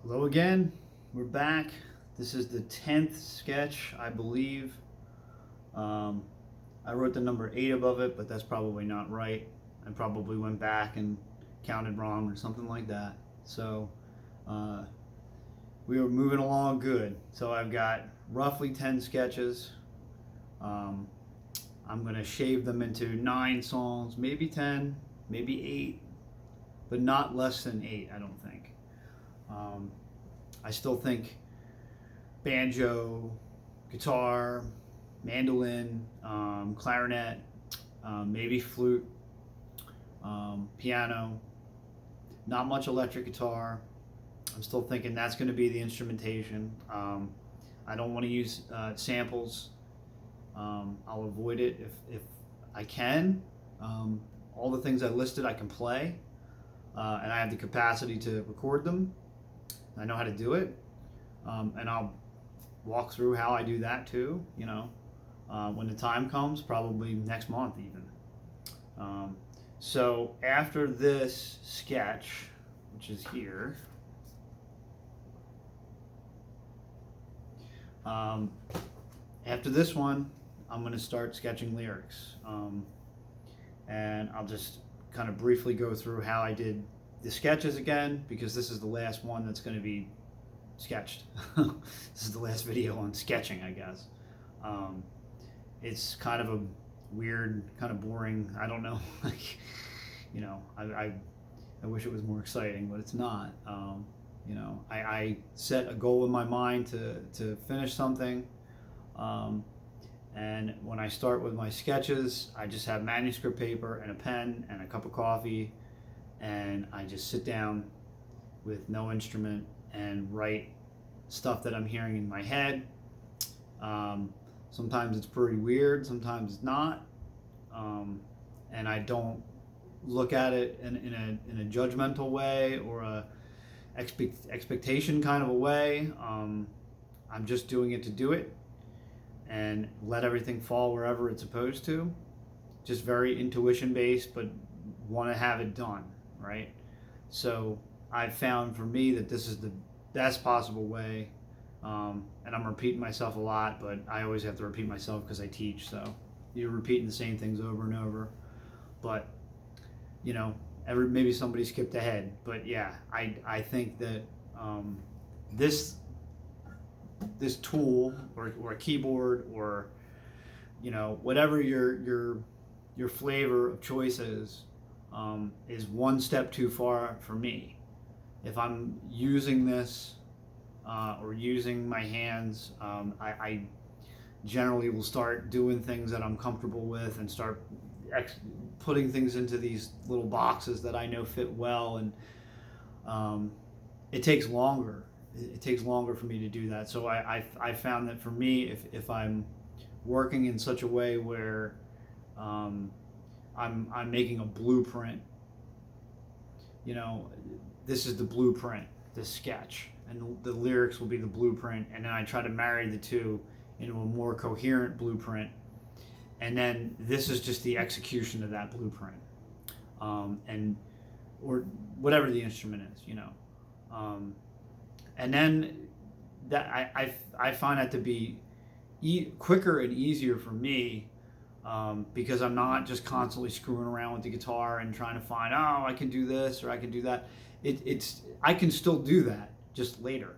Hello again. We're back. This is the 10th sketch, I believe. Um, I wrote the number 8 above it, but that's probably not right. I probably went back and counted wrong or something like that. So uh, we were moving along good. So I've got roughly 10 sketches. Um, I'm going to shave them into 9 songs, maybe 10, maybe 8, but not less than 8, I don't think. I still think banjo, guitar, mandolin, clarinet, maybe flute, piano, not much electric guitar. I'm still thinking that's going to be the instrumentation. I don't want to use samples. I'll avoid it if I can. All the things I listed I can play, and I have the capacity to record them. I know how to do it, and I'll walk through how I do that too. When the time comes, probably next month even. So after this sketch, which is here, after this one, I'm going to start sketching lyrics, and I'll just kind of briefly go through how I did the sketches again, because this is the last one that's going to be sketched. This is the last video on sketching, I guess. It's kind of a weird, kind of boring, I don't know. I wish it was more exciting, but it's not. I set a goal in my mind to finish something, and when I start with my sketches, I just have manuscript paper and a pen and a cup of coffee, and I just sit down with no instrument and write stuff that I'm hearing in my head. Sometimes it's pretty weird, sometimes it's not, and I don't look at it in a judgmental way or a expectation kind of a way. I'm just doing it to do it and let everything fall wherever it's supposed to. Just very intuition based, but want to have it done, right? So I've found for me that this is the best possible way, and I'm repeating myself a lot, but I always have to repeat myself because I teach, so you're repeating the same things over and over. But maybe somebody skipped ahead, but yeah, I think that this tool or a keyboard or whatever your flavor of choice is one step too far for me. If I'm using this or using my hands, I generally will start doing things that I'm comfortable with and start putting things into these little boxes that I know fit well, and it takes longer. It takes longer for me to do that. So I found that for me, if I'm working in such a way where I'm making a blueprint, this is the blueprint, this sketch, and the lyrics will be the blueprint, and then I try to marry the two into a more coherent blueprint, and then this is just the execution of that blueprint, or whatever the instrument is, and then that I find that to be quicker and easier for me, because I'm not just constantly screwing around with the guitar and trying to find, I can do this or I can do that. I can still do that, just later.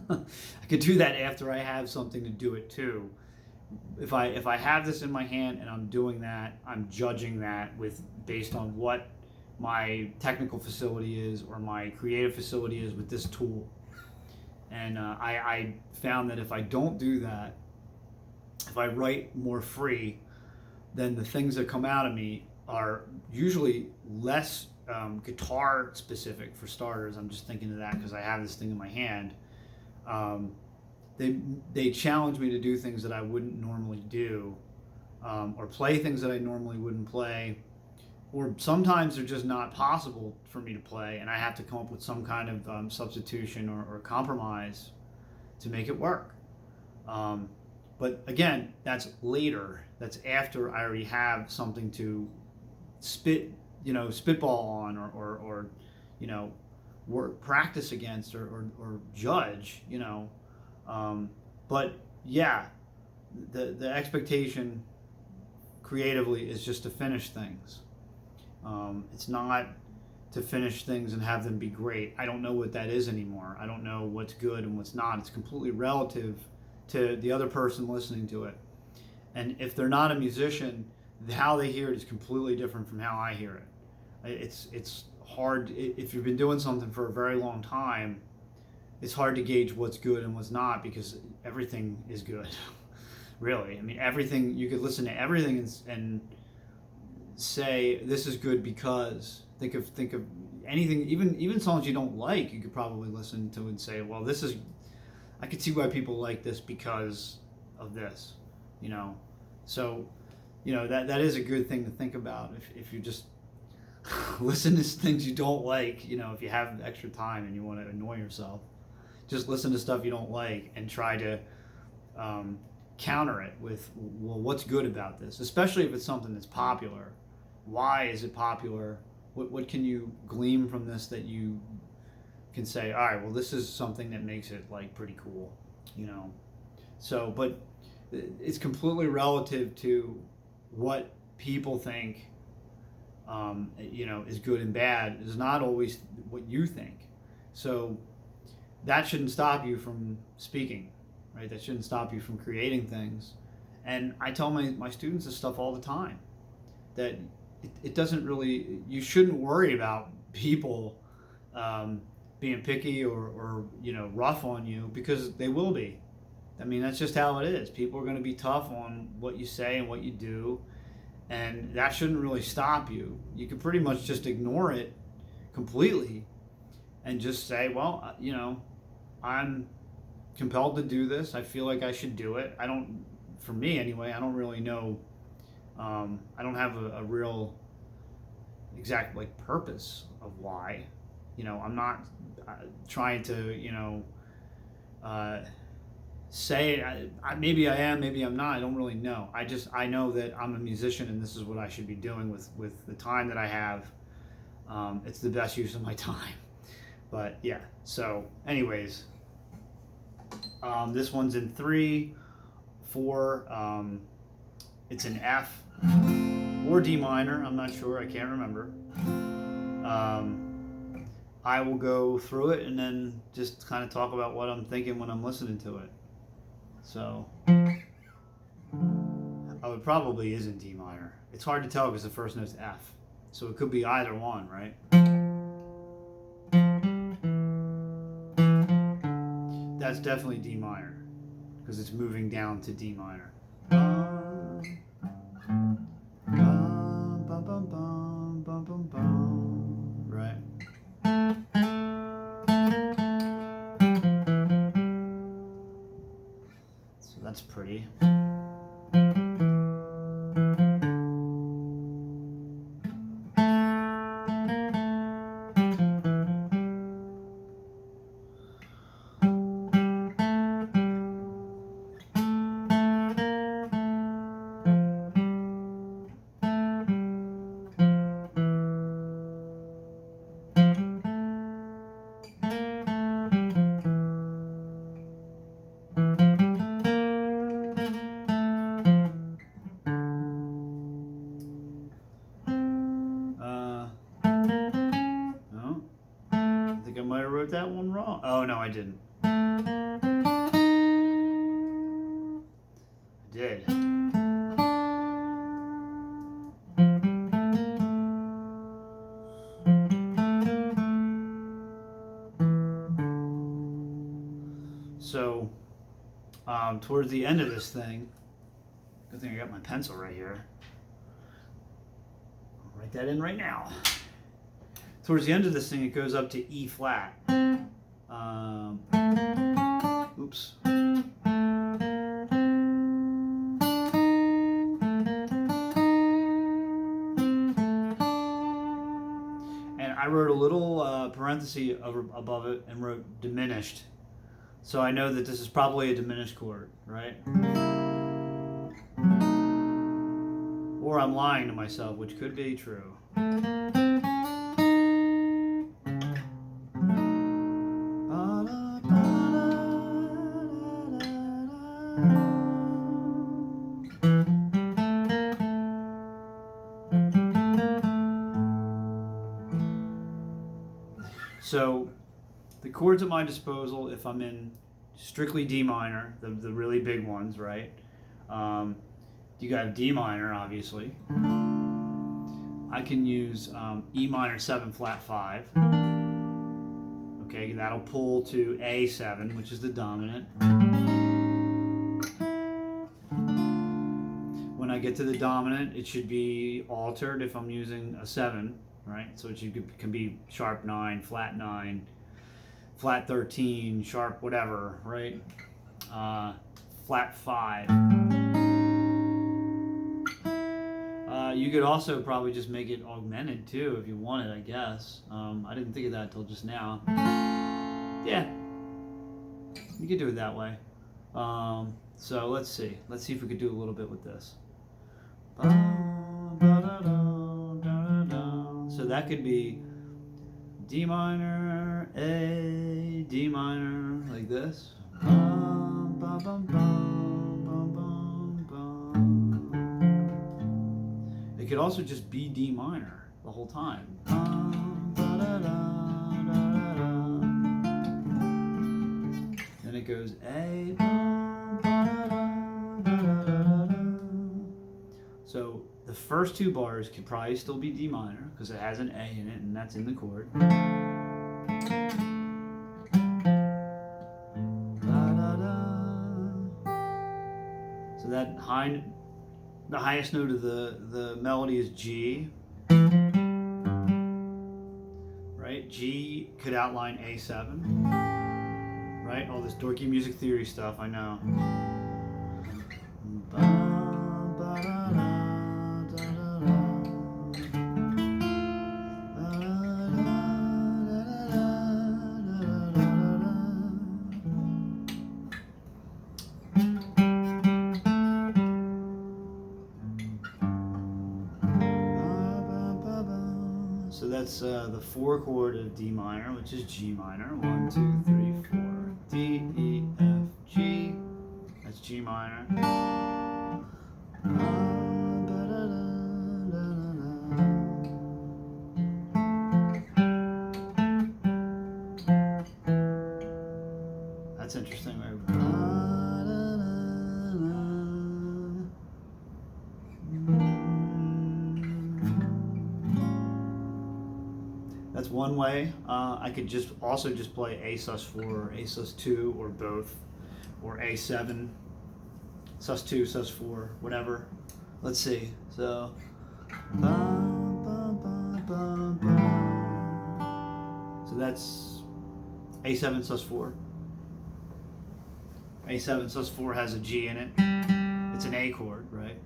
I could do that after I have something to do it too. If I have this in my hand and I'm doing that, I'm judging that based on what my technical facility is or my creative facility is with this tool. And I found that if I don't do that, if I write more free, then the things that come out of me are usually less guitar specific, for starters. I'm just thinking of that because I have this thing in my hand. They challenge me to do things that I wouldn't normally do, or play things that I normally wouldn't play, or sometimes they're just not possible for me to play, and I have to come up with some kind of substitution or compromise to make it work. But again, that's later. That's after I already have something to spitball on, or work practice against or judge, you know. But yeah, the expectation creatively is just to finish things. It's not to finish things and have them be great. I don't know what that is anymore. I don't know what's good and what's not. It's completely relative to the other person listening to it. And if they're not a musician, how they hear it is completely different from how I hear it. It's hard if you've been doing something for a very long time. It's hard to gauge what's good and what's not because everything is good. Really, I mean, everything, you could listen to everything and say this is good because think of anything, even songs you don't like, you could probably listen to and say, well, this is, I could see why people like this because of this, you know. So, you know, that is a good thing to think about if you just listen to things you don't like, you know, if you have extra time and you want to annoy yourself, just listen to stuff you don't like and try to counter it with, well, what's good about this? Especially if it's something that's popular. Why is it popular? What can you glean from this that you can say, all right, well, this is something that makes it like pretty cool, you know? So, but it's completely relative to what people think, you know, is good and bad. Is not always what you think. So that shouldn't stop you from speaking, right? That shouldn't stop you from creating things. And I tell my students this stuff all the time, that it doesn't really, you shouldn't worry about people being picky or you know, rough on you, because they will be. I mean, that's just how it is. People are going to be tough on what you say and what you do, and that shouldn't really stop you. You can pretty much just ignore it completely and just say, well, you know, I'm compelled to do this. I feel like I should do it. I don't, for me anyway, I don't really know. I don't have a real exact like purpose of why. You know, I'm not trying to, you know, say maybe I am, maybe I'm not. I don't really know. I know that I'm a musician and this is what I should be doing with the time that I have. It's the best use of my time. But yeah. So, anyways, this one's in 3/4. It's an F or D minor. I'm not sure. I can't remember. I will go through it and then just kind of talk about what I'm thinking when I'm listening to it. So, it probably is in D minor. It's hard to tell because the first note's F. So it could be either one, right? That's definitely D minor because it's moving down to D minor. Right. So that's pretty. I might have wrote that one wrong. Oh, no, I didn't. I did. So, towards the end of this thing, good thing I got my pencil right here. I'll write that in right now. Towards the end of this thing, it goes up to E flat. Oops. And I wrote a little parenthesis above it and wrote diminished. So I know that this is probably a diminished chord, right? Or I'm lying to myself, which could be true. So the chords at my disposal, if I'm in strictly D minor, the really big ones, right? You got D minor, obviously. I can use E minor 7 flat 5. Okay, that'll pull to A7, which is the dominant. When I get to the dominant, it should be altered if I'm using a 7, right? So it can be sharp 9, flat 9, flat 13, sharp whatever, right? Flat 5. You could also probably just make it augmented too if you wanted, I guess. I didn't think of that till just now. Yeah, you could do it that way. So let's see. Let's see if we could do a little bit with this. So that could be D minor, A, D minor, like this. It could also just be D minor the whole time. Then it goes A. So the first two bars could probably still be D minor because it has an A in it and that's in the chord. So that the highest note of the melody is G. Right? G could outline A7. Right? All this dorky music theory stuff, I know. So that's the 4 chord of D minor, which is G minor. 1, 2, 3, 4. D, E, F, G. That's G minor. That's interesting, right? That's one way. I could also just play A sus4, A sus2, or both, or A7, sus2, sus4, whatever. Let's see. So, so that's A7 sus4. A7 sus4 has a G in it. It's an A chord, right?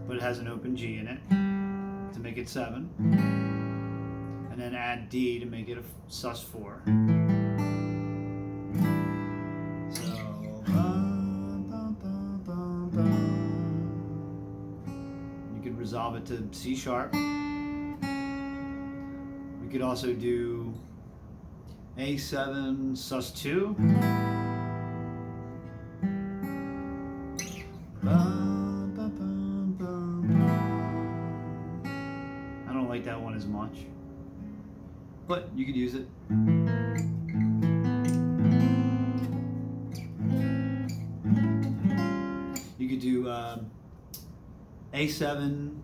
But it has an open G in it to make it 7. And then add D to make it a sus4. So, you could resolve it to C sharp. We could also do A7 sus2. I don't like that one as much, but you could use it. You could do A7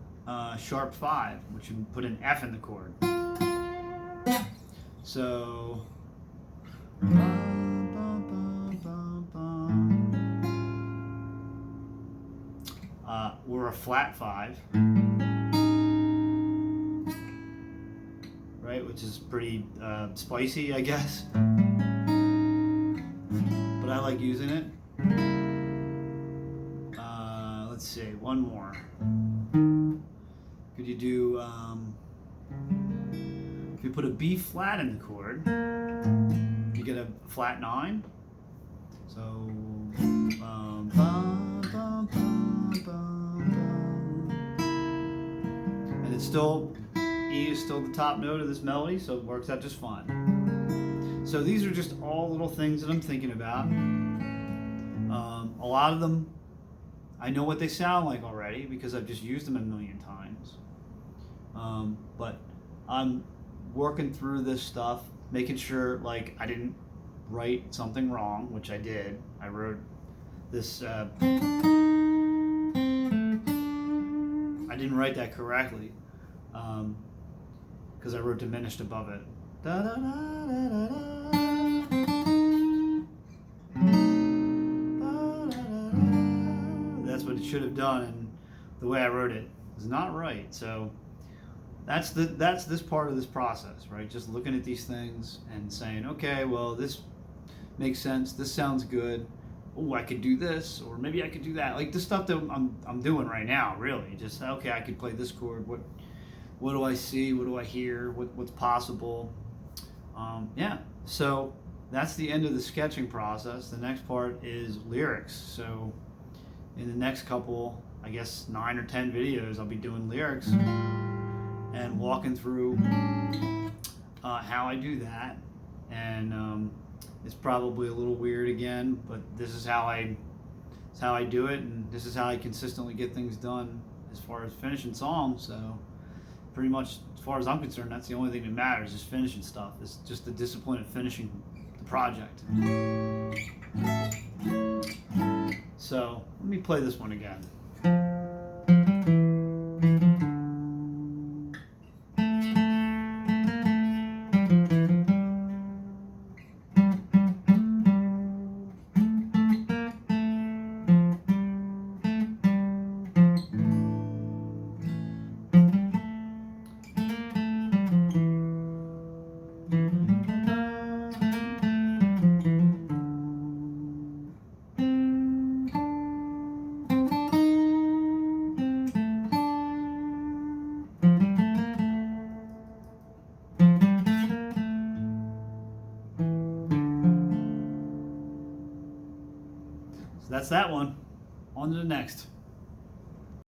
sharp 5, which would put an F in the chord. So we're a flat 5. Right, which is pretty spicy, I guess. But I like using it. Let's see, one more. Could you do, if you put a B flat in the chord, you get a flat 9. So, and it's still, E is still the top note of this melody, so it works out just fine. So these are just all little things that I'm thinking about. A lot of them, I know what they sound like already because I've just used them a million times. But I'm working through this stuff, making sure like I didn't write something wrong, which I did. I wrote this. I didn't write that correctly because I wrote diminished above it. Da, da, da, da, da, da. That's what it should have done, and the way I wrote it is not right. So that's this part of this process, right? Just looking at these things and saying, okay, well, this makes sense. This sounds good. Oh, I could do this, or maybe I could do that. Like the stuff that I'm doing right now, really. Just okay, I could play this chord. What do I see? What do I hear? What's possible? Yeah. So that's the end of the sketching process. The next part is lyrics. So in the next couple, I guess 9 or 10 videos, I'll be doing lyrics and walking through how I do that. And it's probably a little weird again, but this is how I do it, and this is how I consistently get things done as far as finishing songs. So pretty much, as far as I'm concerned, that's the only thing that matters, is finishing stuff. It's just the discipline of finishing the project. So let me play this one again. So that's that one. On to the next.